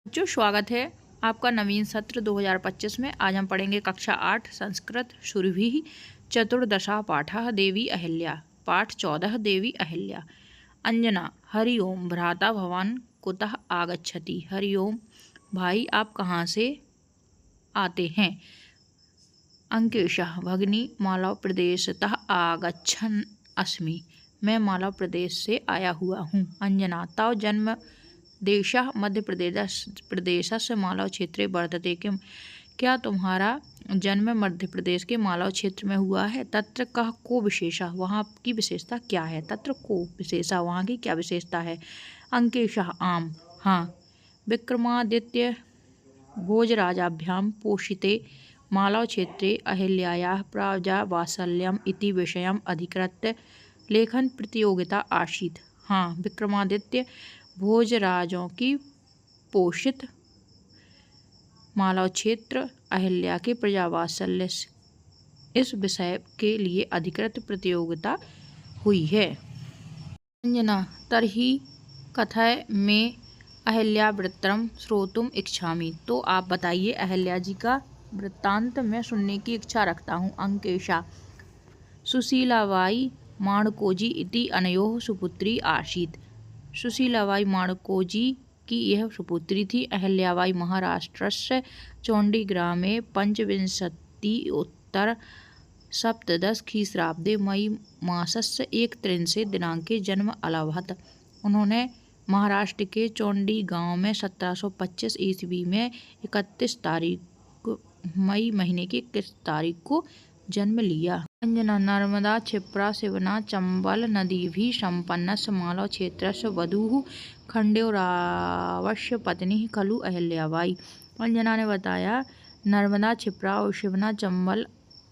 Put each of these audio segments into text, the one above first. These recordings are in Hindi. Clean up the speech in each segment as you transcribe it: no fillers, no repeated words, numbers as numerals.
बच्चों, स्वागत है आपका नवीन सत्र 2025 में। आज हम पढ़ेंगे कक्षा 8 संस्कृत सुरभि चतुर्दशा पाठः देवी अहिल्या। पाठ 14 देवी अहिल्या। अंजना हरि ओम भ्राता भवान कुतः आगच्छति। हरि ओम भाई, आप कहाँ से आते हैं। अंकेशः भगिनी मालव प्रदेशतः आगच्छन् अस्मि। मैं मालव प्रदेश से आया हुआ हूँ। अंजना तव जन्म देशः मध्य प्रदेशस्य मालव क्षेत्रे वर्तते किम। क्या तुम्हारा जन्म मध्य प्रदेश के मालव क्षेत्र में हुआ है। तत्र कः को विशेषः, वहाँ की विशेषता क्या है। तत्र को विशेषः, वहाँ की क्या विशेषता है। अंकेशः आम हाँ। विक्रमादित्य भोजराजाभ्यां पोषिते मालव क्षेत्रे अहिल्यायाः प्रजावात्सल्यम् इति विषयम् अधिकृत्य लेखन प्रतियोगिता आसीत्। हाँ, विक्रमादित्य भोजराजों की पोषित मालव क्षेत्र अहिल्या के प्रजावात्सल्य इस विषय के लिए अधिकृत प्रतियोगिता हुई है। अंजना तर्हि कथय में अहिल्या वृत्तम श्रोतुम इच्छामि। तो आप बताइए, अहिल्या जी का वृत्तांत मैं सुनने की इच्छा रखता हूँ। अंकेशा सुशीलाबाई माणकोजी इति अनयोः सुपुत्री आसीत्। सुशीलाबाई माणकोजी की यह सुपुत्री थी। अहिल्याबाई महाराष्ट्रस्य चौंडीग्रामे पंचविंशत्युत्तर सप्तदशख्रीस्ताब्दे मई मासस्य एकत्रिंशे दिनांके जन्म अलभत। उन्होंने महाराष्ट्र के चौंडी गांव में 1725 ईस्वी में 31 तारीख मई महीने की 31 तारीख को जन्म लिया। अंजना नर्मदा क्षिप्रा शिवना चंबल नदीभिः सम्पन्नस्य मालव क्षेत्रस्य वधूः खंडेरावस्य पत्नी खलु अहिल्याबाई। अंजना ने बताया, नर्मदा क्षिप्रा और शिवना चंबल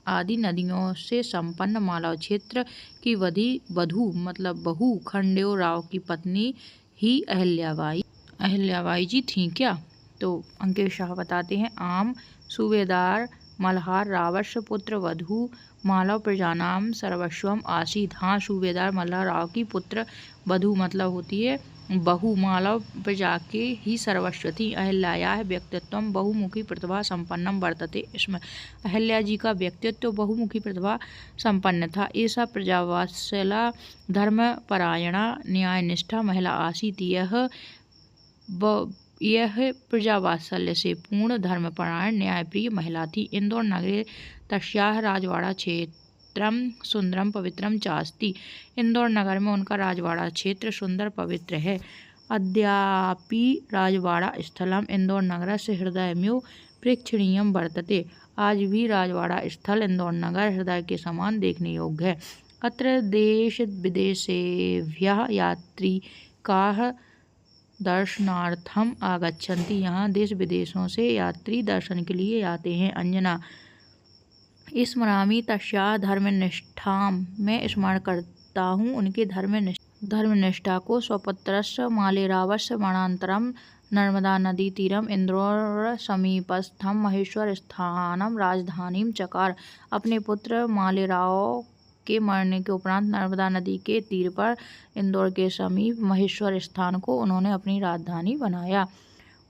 आदि नदियों से संपन्न मालव क्षेत्र की वधू मतलब बहू खंडेराव की पत्नी ही अहिल्याबाई जी थीं क्या। तो अंकेश शाह बताते हैं, आम सूबेदार मल्हार रावस्य पुत्र वधू मालव प्रजानाम सर्वस्वम आसीत। हाँ, सूबेदार मल्हार राव की पुत्र वधू मतलब होती है बहु मालव प्रजा के ही सर्वस्व थी। अहिल्यायाः व्यक्तित्वं बहुमुखी प्रतिभा संपन्नम वर्तते स्म। अहिल्या जी का व्यक्तित्व बहुमुखी प्रतिभा संपन्न था। ऐसा प्रजावात्सला धर्मपरायणा न्यायनिष्ठा महिला आसीत। यह प्रजावात्सल्य से पूर्ण धर्मपरायण न्यायप्रिय महिला थी। इंदौर नगरे तस्याः राजवाड़ा क्षेत्रम सुंदरम पवित्रम चास्ति। इंदौर नगर में उनका राजवाड़ा क्षेत्र सुंदर पवित्र है। अद्यापि राजवाड़ा स्थलम इंदौर नगरस्य हृदयमेव प्रेक्षणीयम वर्तते। आज भी राजवाड़ा स्थल इंदौर नगर हृदय के समान देखने योग्य है। अत्र देश विदेशेभ्यः यात्रिकाः दर्शनार्थम आगच्छन्ति। यहाँ देश विदेशों से यात्री दर्शन के लिए आते हैं। अंजना स्मरामि तस्याः धर्मनिष्ठाम, मैं स्मरण करता हूँ उनके धर्मनिष्ठा को। स्वपुत्रस्य मालेरावस्य मरणानन्तरं नर्मदा नदी तीरम इंदौर समीपस्थम महेश्वर स्थानम राजधानीम चकार। अपने पुत्र मालेराव के मरने के उपरांत नर्मदा नदी के तीर पर इंदौर के समीप महेश्वर स्थान को उन्होंने अपनी राजधानी बनाया।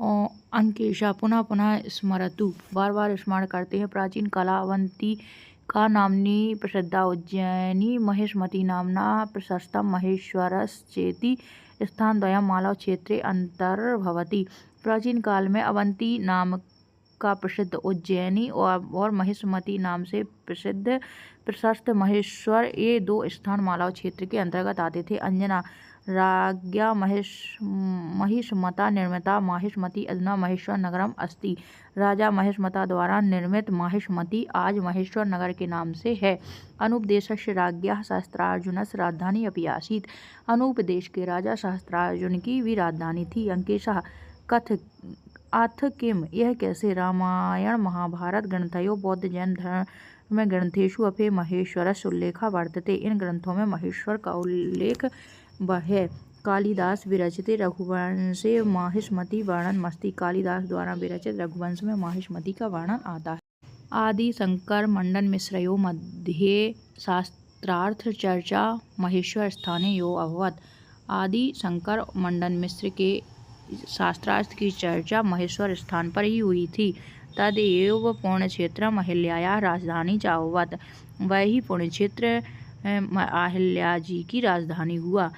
अंकेशा पुनः पुनः स्मरतु, बार बार स्मरण करते हैं। प्राचीन कला अवंतिका नाम्नी प्रसिद्धा उज्जैनी महेशमती नामना प्रशस्तं महेश्वरश्चेति स्थानद्वयं मालव क्षेत्रे अंतर्भवति। प्राचीन काल में अवंती नाम का प्रसिद्ध उज्जैनी और महेशमती नाम से प्रसिद्ध प्रशस्त महेश्वर, ये दो स्थान मालव क्षेत्र के अंतर्गत आते थे। अंजना राज्ञा महिषमता निर्मिता माहिष्मती अधुना महेश्वर नगरम अस्ति। राजा महिषमता द्वारा निर्मित माहिष्मती आज महेश्वर नगर के नाम से है। अनूप देशस्य राज्ञः सहस्त्रार्जुनस्य राजधानी अपि आसीत्। अनूप देश के राजा सहस्त्रार्जुन की भी राजधानी थी। अंकेशः अथ किम, यह कैसे। रामायण महाभारत ग्रंथयोः बौद्ध जैन धर्म ग्रंथेषु अपि महेश्वरस्य उल्लेखः वर्तते। इन ग्रंथों में महेश्वर का उल्लेख है। कालिदास विरचिते रघुवंशे माहिष्मती वर्णनमस्ति। कालिदास द्वारा विरचित रघुवंश में माहिष्मती का वर्णन आता है। आदि शंकर मंडन मिश्रयोः मध्ये शास्त्रार्थ चर्चा महेश्वर स्थाने यो अभवत्। आदि शंकर मंडन मिश्र के शास्त्रार्थ की चर्चा महेश्वर स्थान पर ही हुई थी। तदेव पुण्यक्षेत्रम अहिल्यायाः राजधानी चाभवत्। वही पुण्यक्षेत्र अहिल्या जी की राजधानी हुआ।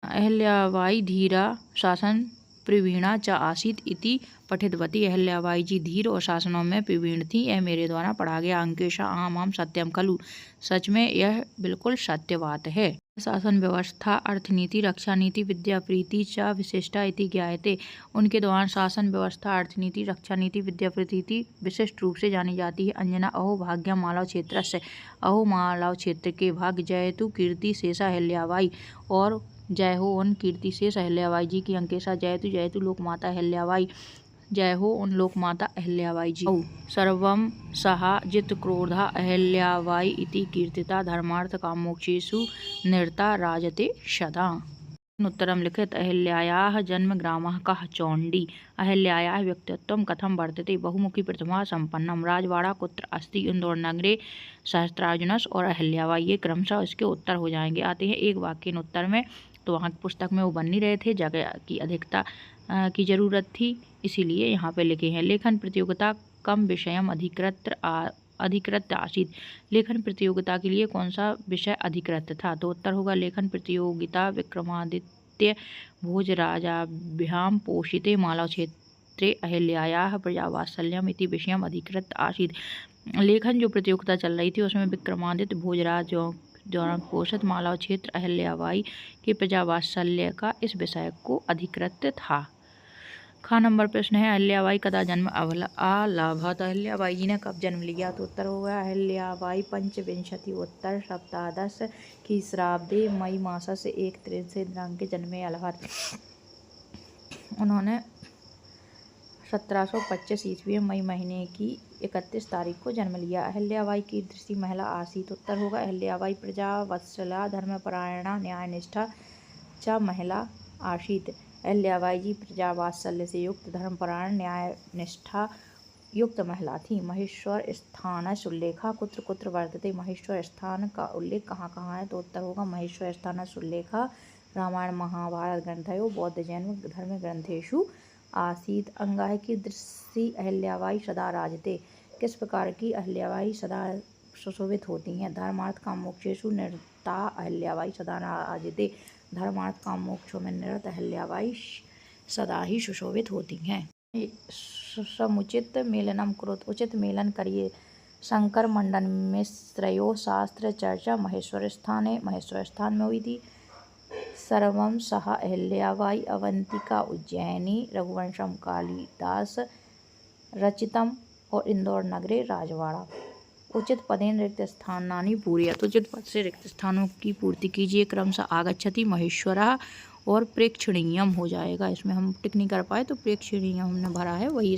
अहिल्याबाई धीरा शासन प्रवीणा च आसीत् इति पठितवती। अहिल्याबाई जी धीर और शासनों में प्रवीण थी, यह मेरे द्वारा पढ़ा गया। अंकेशा आम आम सत्यम खलु। सच में यह बिल्कुल सत्य बात है। शासन व्यवस्था अर्थनीति रक्षा नीति विद्या प्रीति च विशिष्टा इति ज्ञायते। उनके द्वारा शासन व्यवस्था अर्थनीति रक्षा नीति विद्या प्रीति विशिष्ट रूप से जानी जाती है। अंजना अहो भाग्यम मालव क्षेत्रस्य। अहो मालव क्षेत्र के भाग्य जयतु कीर्ति शेषा अहिल्याबाई और जय हो उन कीर्ति शेष अहिल्याबाई जी की। अंकेशा जयतु जयतु लोकमाता अहिल्याबाई। जय हो उन लोकमाता अहिल्याबाई जी। सर्वं सहा जित क्रोधा अहिल्याबाई इति कीर्तिता धर्मार्थ कामोक्षेषु निरता राजते सदा। उत्तरं लिखित। अहिल्यायाः जन्म ग्रामः कः? चौंडी। अहिल्यायाः व्यक्तित्वं कथं वर्तते? बहुमुखी प्रतिभा संपन्नम। राजवाड़ा कुत्र अस्ति? इंदौर नगरे। सहस्त्रार्जुनस् और अहिल्याबाई, ये क्रमशः इसके उत्तर हो जाएंगे। आते हैं एक वाक्य उत्तर में। तो वहाँ की पुस्तक में वो बन नहीं रहे थे, जगह की अधिकता की ज़रूरत थी, इसीलिए यहाँ पे लिखे हैं। लेखन प्रतियोगिता कम विषयम अधिकृत आसीत। लेखन प्रतियोगिता के लिए कौन सा विषय अधिकृत था? तो उत्तर होगा लेखन प्रतियोगिता विक्रमादित्य भोजराजाभ्याम पोषिते मालव क्षेत्रे अहिल्यायाः प्रजावात्सल्यम इति विषयम अधिकृत आसीत। लेखन जो प्रतियोगिता चल रही थी उसमें विक्रमादित्य भोजराज द्वारा पोषित मालव क्षेत्र अहिल्याबाई के प्रजावात्सल्य का इस विषय को अधिकृत था। खा नंबर प्रश्न है अहिल्याबाई कदा जन्म आलभत। अहिल्याबाई जी ने कब जन्म लिया? तो उत्तर होगा अहिल्याबाई पंचविंशति उत्तर सप्तादश की श्रावदे मई मासस्य 1 दिनांक जन्मे अलभत। उन्होंने 1725 ईस्वी मई महीने की 31 तारीख को जन्म लिया। अहिल्याबाई की दृष्टि महिला आसीत। उत्तर होगा अहिल्याबाई प्रजावत्सला धर्मपरायणा न्यायनिष्ठा च महिला आसीत। अहिल्याबाई जी प्रजावात्सल्य से युक्त धर्मपरायण न्यायनिष्ठा युक्त महिला थी। महेश्वर स्थानस्य उल्लेखः कुत्र कुत्र वर्तते। महेश्वर स्थान का उल्लेख कहाँ कहाँ है? तो उत्तर होगा महेश्वर स्थानस्य उल्लेखः रामायण महाभारत ग्रंथयोः बौद्ध जैन धर्म ग्रंथेषु आसीत। अंगाह की दृष्टि अहिल्याबाई सदा राजते। किस प्रकार की अहिल्याबाई सदा सुशोभित होती हैं? धर्मार्थ कामोक्षेषु निरता अहिल्याबाई सदा राजते। धर्मार्थ कामोक्षों में निरत अहिल्याबाई सदा ही सुशोभित होती हैं। समुचित मेलनम कुरुत। उचित मेलन करिए। शंकर मंडन मिश्रयो शास्त्र चर्चा महेश्वर स्थाने। महेश्वर स्थान में हुई थी। सर्वम सहा अहिल्याबाई अवंतिका उज्जैनी रघुवंशम कालिदास रचितम और इंदौर नगरे राजवाड़ा। उचित पदेन रिक्त स्थानानि पूरयत। उचित पद से रिक्त स्थानों की पूर्ति कीजिए। क्रमशः आगच्छति महेश्वरः और प्रेक्षणीयम हो जाएगा। इसमें हम टिक नहीं कर पाए तो प्रेक्षणीयम हमने भरा है वही